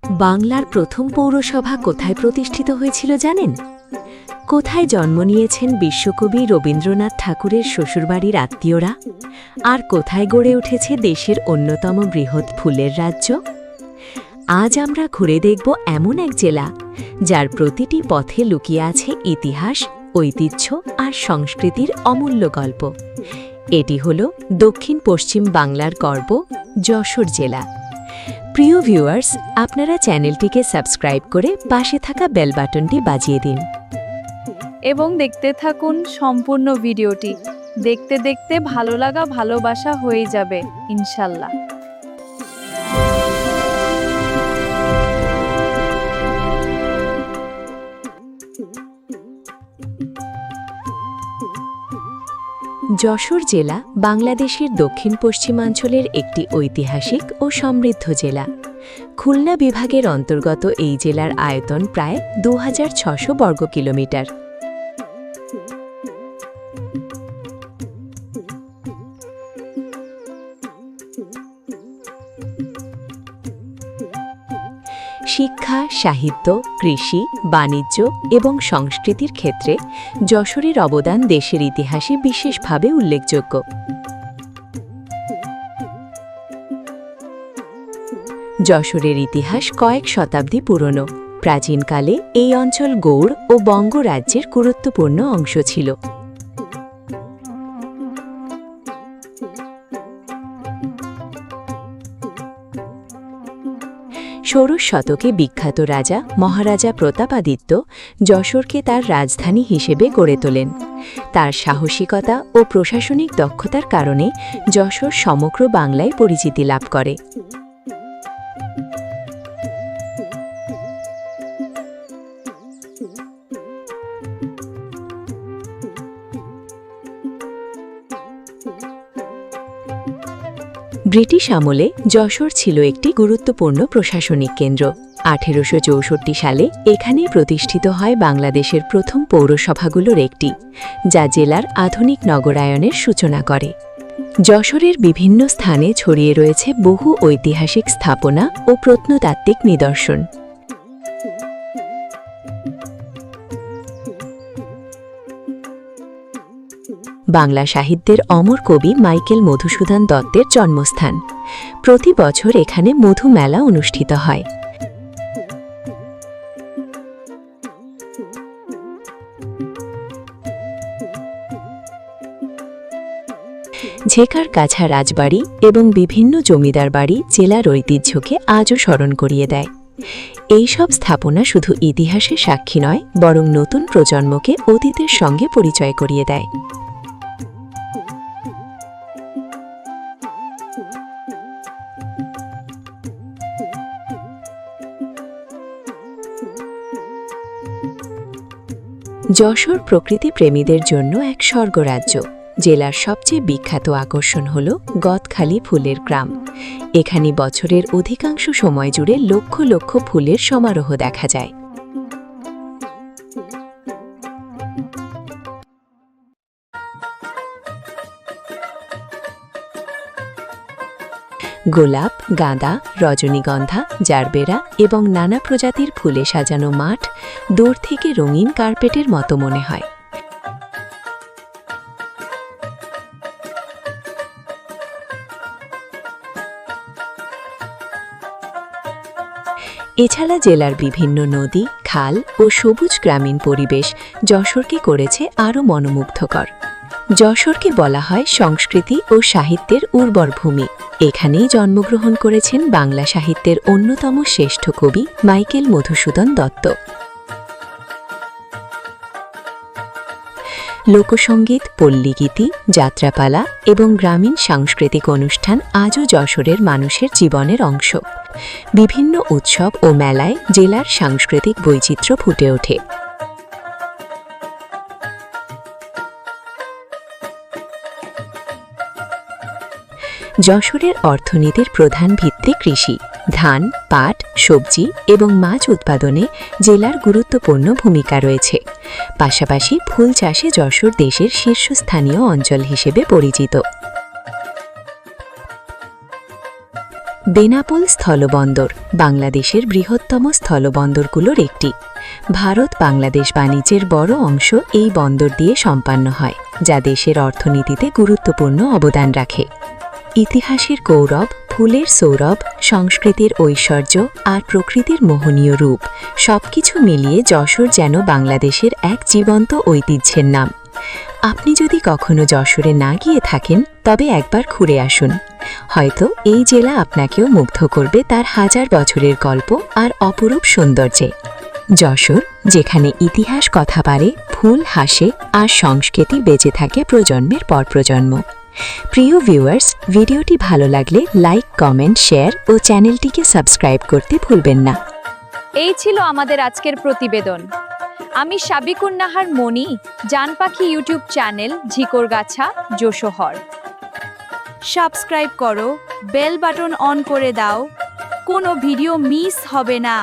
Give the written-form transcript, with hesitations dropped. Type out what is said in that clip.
বাংলার প্রথম পৌরসভা কোথায় প্রতিষ্ঠিত হয়েছিল জানেন? কোথায় জন্ম নিয়েছেন বিশ্বকবি রবীন্দ্রনাথ ঠাকুরের শ্বশুরবাড়ির আত্মীয়রা? আর কোথায় গড়ে উঠেছে দেশের অন্যতম বৃহৎ ফুলের রাজ্য? আজ আমরা ঘুরে দেখব এমন এক জেলা, যার প্রতিটি পথে লুকিয়ে আছে ইতিহাস, ঐতিহ্য আর সংস্কৃতির অমূল্য গল্প। এটি হল দক্ষিণ পশ্চিম বাংলার গর্ব, যশোর জেলা। প্রিয় ভিউয়ার্স, আপনারা চ্যানেলটিকে সাবস্ক্রাইব করে পাশে থাকা বেল বাটনটি বাজিয়ে দিন এবং দেখতে থাকুন সম্পূর্ণ ভিডিওটি। দেখতে দেখতে ভালো লাগা ভালোবাসা হয়ে যাবে ইনশাল্লাহ। যশোর জেলা বাংলাদেশের দক্ষিণ পশ্চিমাঞ্চলের একটি ঐতিহাসিক ও সমৃদ্ধ জেলা। খুলনা বিভাগের অন্তর্গত এই জেলার আয়তন প্রায় 2600 বর্গ কিলোমিটার। শিক্ষা, সাহিত্য, কৃষি, বাণিজ্য এবং সংস্কৃতির ক্ষেত্রে যশোরের অবদান দেশের ইতিহাসে বিশেষভাবে উল্লেখযোগ্য। যশোরের ইতিহাস কয়েক শতাব্দী পুরনো। প্রাচীনকালে এই অঞ্চল গৌড় ও বঙ্গ রাজ্যের গুরুত্বপূর্ণ অংশ ছিল। ষোড়শ শতকে বিখ্যাত রাজা মহারাজা প্রতাপাদিত্য যশোরকে তার রাজধানী হিসেবে গড়ে তোলেন। তার সাহসিকতা ও প্রশাসনিক দক্ষতার কারণে যশোর সমগ্র বাংলায় পরিচিতি লাভ করে। ব্রিটিশ আমলে যশোর ছিল একটি গুরুত্বপূর্ণ প্রশাসনিক কেন্দ্র। 1864 সালে এখানেই প্রতিষ্ঠিত হয় বাংলাদেশের প্রথম পৌরসভাগুলোর একটি, যা জেলার আধুনিক নগরায়নের সূচনা করে। যশোরের বিভিন্ন স্থানে ছড়িয়ে রয়েছে বহু ঐতিহাসিক স্থাপনা ও প্রত্নতাত্ত্বিক নিদর্শন। বাংলা সাহিত্যের অমর কবি মাইকেল মধুসূদন দত্তের জন্মস্থান। প্রতি বছর এখানে মধু মেলা অনুষ্ঠিত হয়। ঝেকার কাছা রাজবাড়ি এবং বিভিন্ন জমিদার বাড়ি জেলার ঐতিহ্যকে আজও স্মরণ করিয়ে দেয়। এই সব স্থাপনা শুধু ইতিহাসের সাক্ষী নয়, বরং নতুন প্রজন্মকে অতীতের সঙ্গে পরিচয় করিয়ে দেয়। যশোর প্রকৃতিপ্রেমীদের জন্য এক স্বর্গরাজ্য। জেলার সবচেয়ে বিখ্যাত আকর্ষণ হল গদখালি ফুলের গ্রাম। এখানে বছরের অধিকাংশ সময় জুড়ে লক্ষ লক্ষ ফুলের সমারোহ দেখা যায়। গোলাপ, গাঁদা, রজনীগন্ধা, জারবেরা এবং নানা প্রজাতির ফুলে সাজানো মাঠ দূর থেকে রঙিন কার্পেটের মতো মনে হয়। এছাড়া জেলার বিভিন্ন নদী, খাল ও সবুজ গ্রামীণ পরিবেশ যশোরকে করেছে আরও মনোমুগ্ধকর। যশোরকে বলা হয় সংস্কৃতি ও সাহিত্যের উর্বর ভূমি। এখানেই জন্মগ্রহণ করেছেন বাংলা সাহিত্যের অন্যতম শ্রেষ্ঠ কবি মাইকেল মধুসূদন দত্ত। লোকসঙ্গীত, পল্লীগীতি, যাত্রাপালা এবং গ্রামীণ সাংস্কৃতিক অনুষ্ঠান আজও যশোরের মানুষের জীবনের অংশ। বিভিন্ন উৎসব ও মেলায় জেলার সাংস্কৃতিক বৈচিত্র্য ফুটে ওঠে। যশোরের অর্থনীতির প্রধান ভিত্তি কৃষি। ধান, পাট, সবজি এবং মাছ উৎপাদনে জেলার গুরুত্বপূর্ণ ভূমিকা রয়েছে। পাশাপাশি ফুল চাষে যশোর দেশের শীর্ষস্থানীয় অঞ্চল হিসেবে পরিচিত। বেনাপোল স্থলবন্দর বাংলাদেশের বৃহত্তম স্থলবন্দরগুলোর একটি। ভারত বাংলাদেশ বাণিজ্যের বড় অংশ এই বন্দর দিয়ে সম্পন্ন হয়, যা দেশের অর্থনীতিতে গুরুত্বপূর্ণ অবদান রাখে। ইতিহাসের গৌরব, ফুলের সৌরভ, সংস্কৃতির ঐশ্বর্য আর প্রকৃতির মোহনীয় রূপ সবকিছু মিলিয়ে যশোর যেন বাংলাদেশের এক জীবন্ত ঐতিহ্যের নাম। আপনি যদি কখনো যশোরে না গিয়ে থাকেন, তবে একবার ঘুরে আসুন। হয়তো এই জেলা আপনাকেও মুগ্ধ করবে তার হাজার বছরের গল্প আর অপরূপ সৌন্দর্যে। যশোর, যেখানে ইতিহাস কথা পারে, ফুল হাসে আর সংস্কৃতি বেঁচে থাকে প্রজন্মের পর প্রজন্ম। প্রিয় ভিউয়ার্স, ভিডিওটি ভালো লাগলে লাইক, কমেন্ট, শেয়ার ও চ্যানেলটিকে সাবস্ক্রাইব করতে ভুলবেন না। এই ছিল আমাদের আজকের প্রতিবেদন। আমি সাবিকুন নাহার মনি, জান পাখি YouTube channel Jhikargachha, Jessore. Subscribe করো, বেল বাটন অন করে দাও, কোনো ভিডিও মিস হবে না।